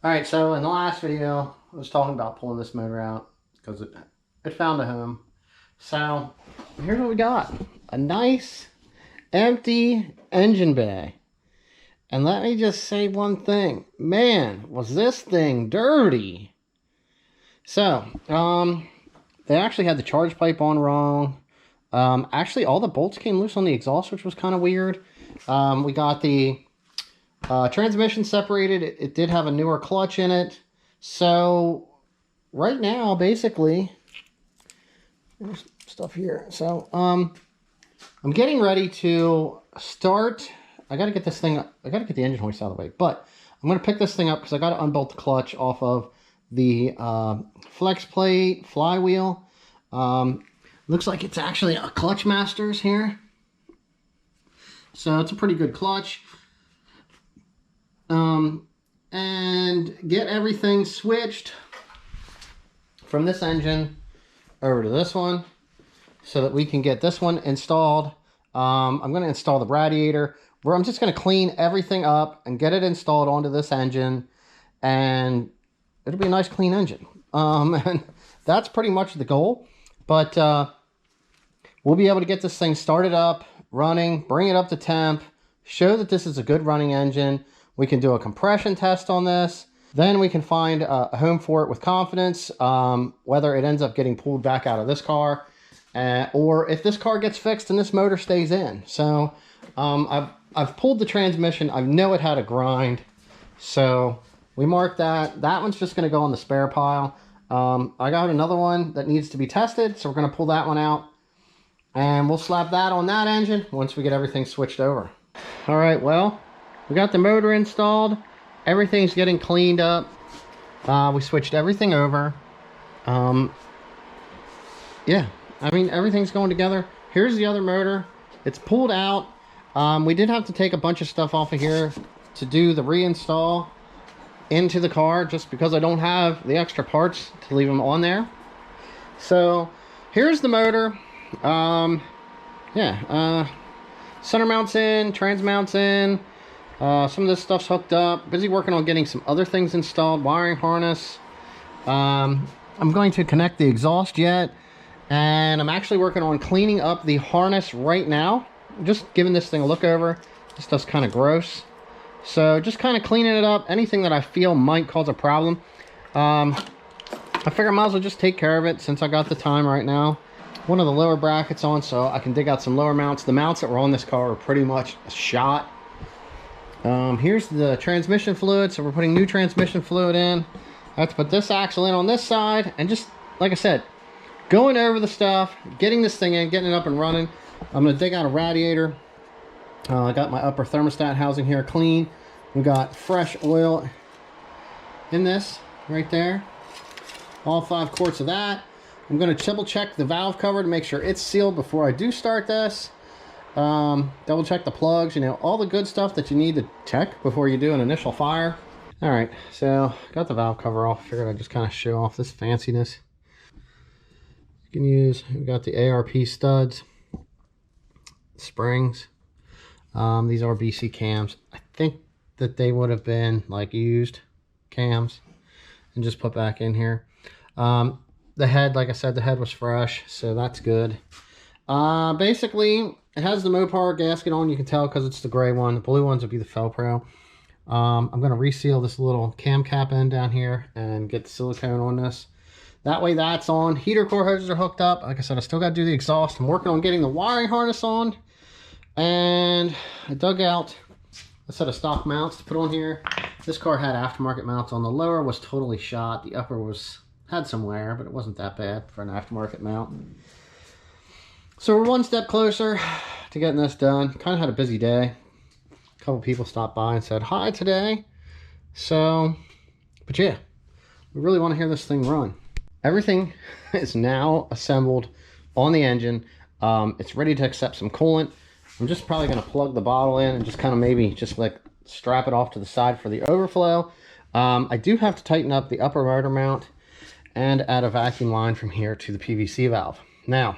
Alright, so in the last video, I was talking about pulling this motor out because it found a home. So, here's what we got. A nice, empty engine bay. And let me just say one thing. Man, was this thing dirty. So, they actually had the charge pipe on wrong. Actually, all the bolts came loose on the exhaust, which was kind of weird. We got the transmission separated. It did have a newer clutch in it. So, right now, basically, there's stuff here. So, I'm getting ready to start. I got to get this thing, I got to get the engine hoist out of the way. But, I'm going to pick this thing up because I got to unbolt the clutch off of the flex plate flywheel. Looks like it's actually a Clutch Masters here. So it's a pretty good clutch. And get everything switched from this engine over to this one so that we can get this one installed. I'm going to install the radiator where I'm just going to clean everything up and get it installed onto this engine, and it'll be a nice clean engine. And that's pretty much the goal. But we'll be able to get this thing started up, running, bring it up to temp, show that this is a good running engine. We can do a compression test on this. Then we can find a home for it with confidence, whether it ends up getting pulled back out of this car, or if this car gets fixed and this motor stays in. So I've pulled the transmission. I know it had a grind. So we marked that. That one's just going to go on the spare pile. I got another one that needs to be tested, so we're going to pull that one out. And we'll slap that on that engine once we get everything switched over. All right, well, we got the motor installed. Everything's getting cleaned up. We switched everything over. Yeah, I mean, everything's going together. Here's the other motor. It's pulled out. We did have to take a bunch of stuff off of here to do the reinstall into the car, just because I don't have the extra parts to leave them on there. So here's the motor. Center mounts in, trans mounts in. Some of this stuff's hooked up. Busy working on getting some other things installed. Wiring harness. I'm going to connect the exhaust jet, and I'm actually working on cleaning up the harness right now. Just giving this thing a look over. This stuff's kind of gross. So just kind of cleaning it up. Anything that I feel might cause a problem. I figure I might as well just take care of it since I got the time right now. One of the lower brackets on, so I can dig out some lower mounts. The mounts that were on this car are pretty much shot. Here's the transmission fluid. So we're putting new transmission fluid in. I have to put this axle in on this side. And just, like I said, going over the stuff, getting this thing in, getting it up and running. I'm going to dig out a radiator. I got my upper thermostat housing here clean. We got fresh oil in this right there. All 5 quarts of that. I'm going to triple check the valve cover to make sure it's sealed before I do start this. Double check the plugs, you know, all the good stuff that you need to check before you do an initial fire. All right, so got the valve cover off. Figured I'd just kind of show off this fanciness. You can use, we got the ARP studs, springs. These are BC cams. I think that they would have been like used cams and just put back in here. The head, like I said, the head was fresh, so that's good. Basically, it has the Mopar gasket on. You can tell because it's the gray one. The blue ones would be the Felpro. I'm going to reseal this little cam cap end down here and get the silicone on this. That way that's on. Heater core hoses are hooked up. Like I said, I still got to do the exhaust. I'm working on getting the wiring harness on. And I dug out a set of stock mounts to put on here. This car had aftermarket mounts on. The lower was totally shot. The upper had some wear, but it wasn't that bad for an aftermarket mount. So we're one step closer to getting this done. Kind of had a busy day. A couple people stopped by and said hi today. So, but yeah, we really want to hear this thing run. Everything is now assembled on the engine. It's ready to accept some coolant. I'm just probably going to plug the bottle in and just kind of maybe just like strap it off to the side for the overflow. I do have to tighten up the upper motor mount and add a vacuum line from here to the PVC valve. Now,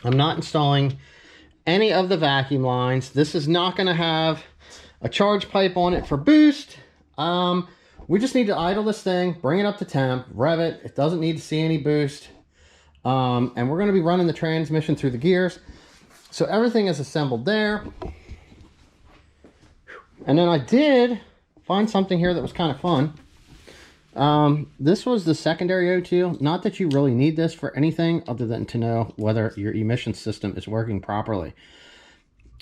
I'm not installing any of the vacuum lines. This is not going to have a charge pipe on it for boost. we just need to idle this thing, bring it up to temp, rev it. It doesn't need to see any boost. And we're going to be running the transmission through the gears. So everything is assembled there. And then I did find something here that was kind of fun. This was the secondary O2. Not that you really need this for anything other than to know whether your emission system is working properly.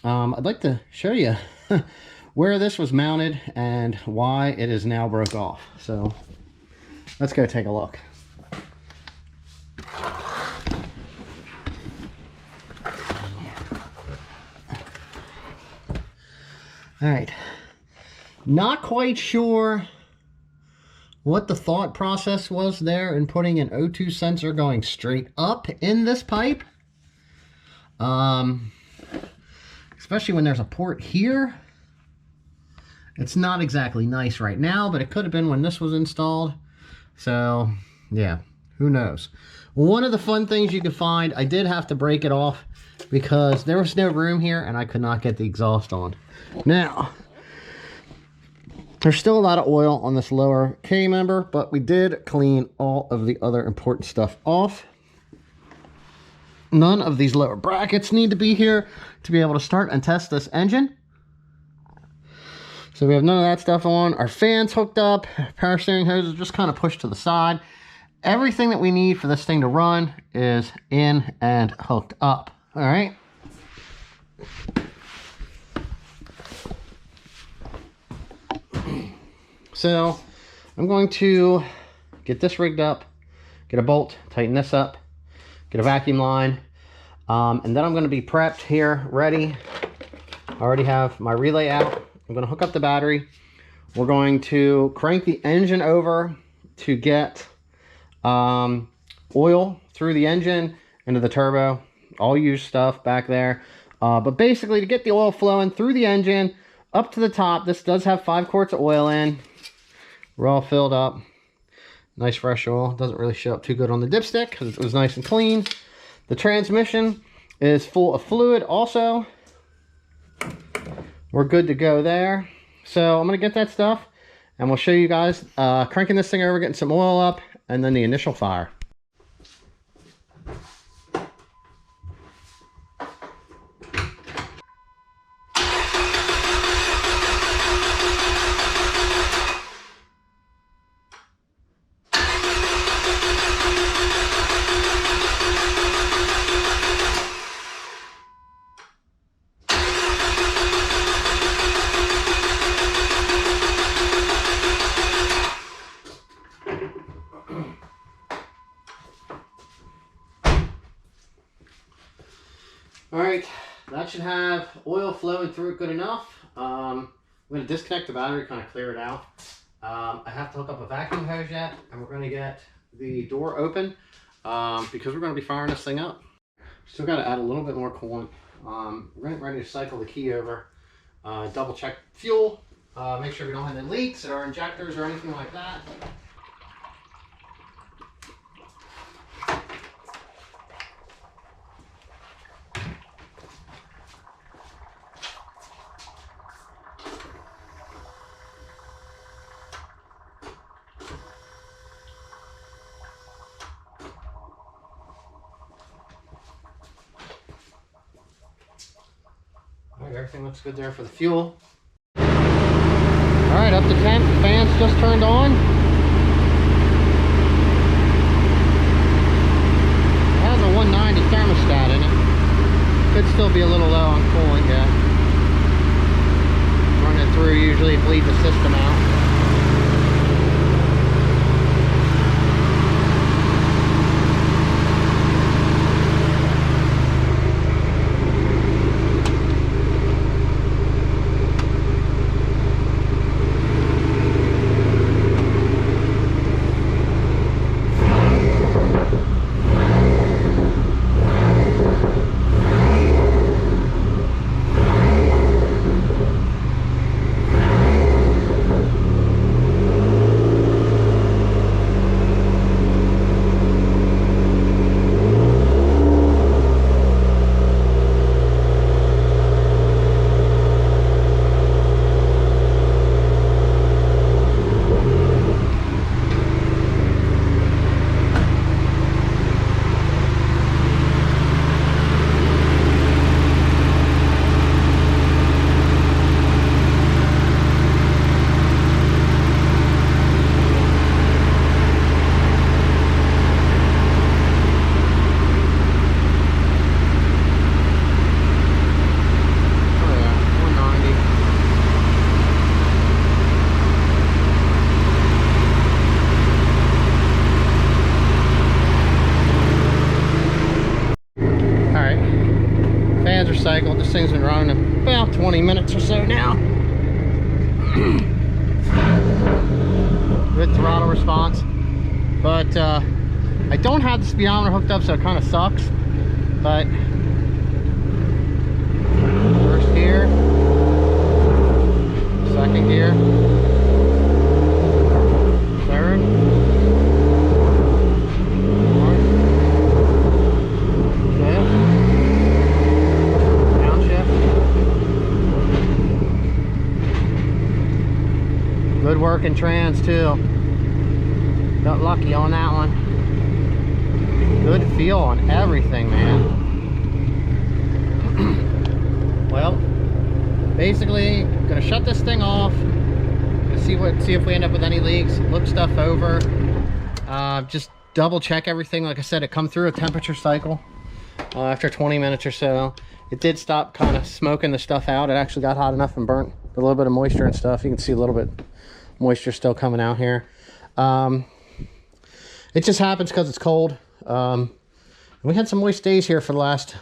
I'd like to show you where this was mounted and why it is now broke off. So let's go take a look. All right, not quite sure what the thought process was there in putting an O2 sensor going straight up in this pipe. Especially when there's a port here. It's not exactly nice right now, but it could have been when this was installed. So, yeah, who knows? One of the fun things you could find, I did have to break it off because there was no room here and I could not get the exhaust on. Now, there's still a lot of oil on this lower K member, but we did clean all of the other important stuff off. None of these lower brackets need to be here to be able to start and test this engine. So we have none of that stuff on. Our fan's hooked up. Power steering hose is just kind of pushed to the side. Everything that we need for this thing to run is in and hooked up. All right. So I'm going to get this rigged up, get a bolt, tighten this up, get a vacuum line, and then I'm going to be prepped here, ready. I already have my relay out. I'm going to hook up the battery. We're going to crank the engine over to get oil through the engine into the turbo. All used stuff back there. But basically to get the oil flowing through the engine up to the top. This does have 5 quarts of oil in. We're all filled up. Nice fresh oil. Doesn't really show up too good on the dipstick because it was nice and clean. The transmission is full of fluid also. We're good to go there. So I'm going to get that stuff and we'll show you guys cranking this thing over, getting some oil up, and then the initial fire. Alright, that should have oil flowing through it good enough. I'm going to disconnect the battery, kind of clear it out. I have to hook up a vacuum hose yet, and we're going to get the door open because we're going to be firing this thing up. Still got to add a little bit more coolant. We're getting ready to cycle the key over, double check fuel, make sure we don't have any leaks or injectors or anything like that. Everything looks good there for the fuel. Alright, up to temp. The fan's just turned on. It has a 190 thermostat in it. Could still be a little low on coolant yet. Run it through usually to bleed the system out. 20 minutes or so now. Good throttle response, but I don't have the speedometer hooked up, so it kind of sucks. But first gear, second gear, third, fourth, fifth, downshift. Good work in trans too. Got lucky on that one. Good feel on everything, man. Well, basically, gonna shut this thing off. Gonna see if we end up with any leaks. Look stuff over. Just double check everything. Like I said, it come through a temperature cycle after 20 minutes or so. It did stop kind of smoking the stuff out. It actually got hot enough and burnt a little bit of moisture and stuff. You can see a little bit moisture still coming out here. It just happens because it's cold. We had some moist days here for the last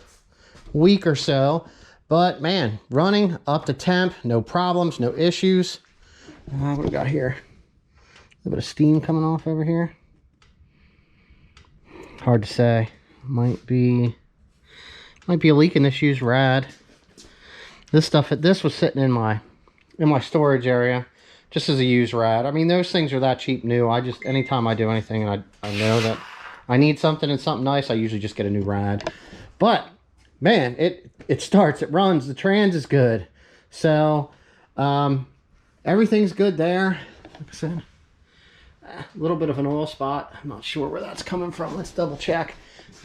week or so, but man, running up to temp, no problems, no issues. What do we got here? A little bit of steam coming off over here. Hard to say. Might be a leak in this used rad. This was sitting in my storage area, just as a used rad. I mean, those things are that cheap new. Anytime I do anything and I know that I need something and something nice, I usually just get a new rad. But man, it starts, it runs, the trans is good. So everything's good there. Like I said, a little bit of an oil spot. I'm not sure where that's coming from. Let's double check.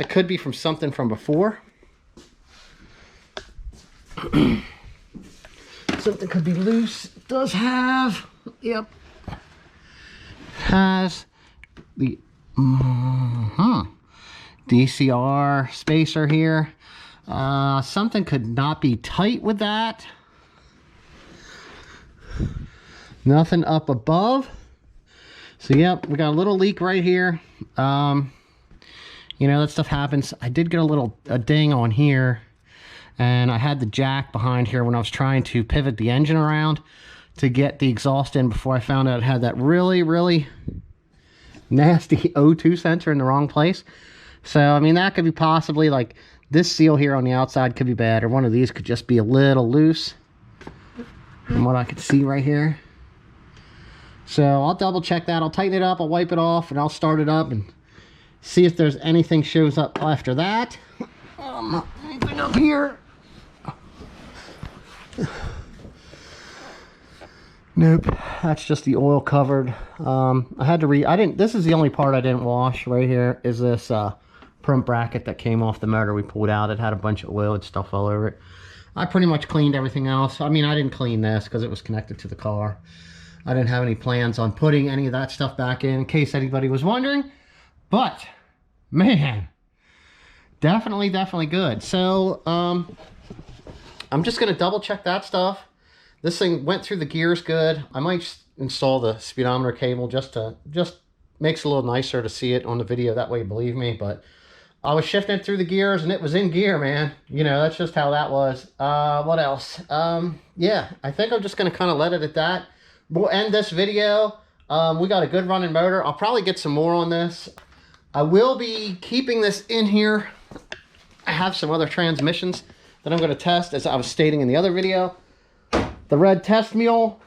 It could be from something from before. Something could be loose. It does have, yep, has the DCR spacer here. Something could not be tight with that. Nothing up above. So yep, we got a little leak right here. You know, that stuff happens. I did get a ding on here, and I had the jack behind here when I was trying to pivot the engine around to get the exhaust in before I found out it had that really, really nasty O2 sensor in the wrong place. So I mean, that could be possibly, like, this seal here on the outside could be bad, or one of these could just be a little loose from what I could see right here. So I'll double check that. I'll tighten it up, I'll wipe it off, and I'll start it up and see if there's anything shows up after that. Anything up here? Nope, that's just the oil covered. This is the only part I didn't wash right here, is this front bracket that came off the motor we pulled out. It had a bunch of oil and stuff all over it. I pretty much cleaned everything else. I mean, I didn't clean this because it was connected to the car. I didn't have any plans on putting any of that stuff back in case anybody was wondering. But, man, definitely good. So, I'm just going to double check that stuff. This thing went through the gears good. I might install the speedometer cable just makes it a little nicer to see it on the video. That way you believe me. But I was shifting it through the gears and it was in gear, man. You know, that's just how that was. What else? Yeah, I think I'm just going to kind of let it at that. We'll end this video. We got a good running motor. I'll probably get some more on this. I will be keeping this in here. I have some other transmissions that I'm going to test, as I was stating in the other video. The red test mule,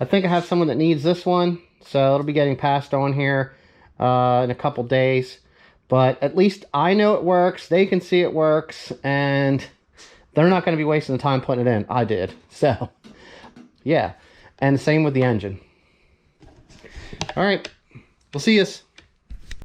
I think I have someone that needs this one, so it'll be getting passed on here in a couple days. But at least I know it works, they can see it works, and they're not going to be wasting the time putting it in. I did. So, yeah. And the same with the engine. All right. We'll see you.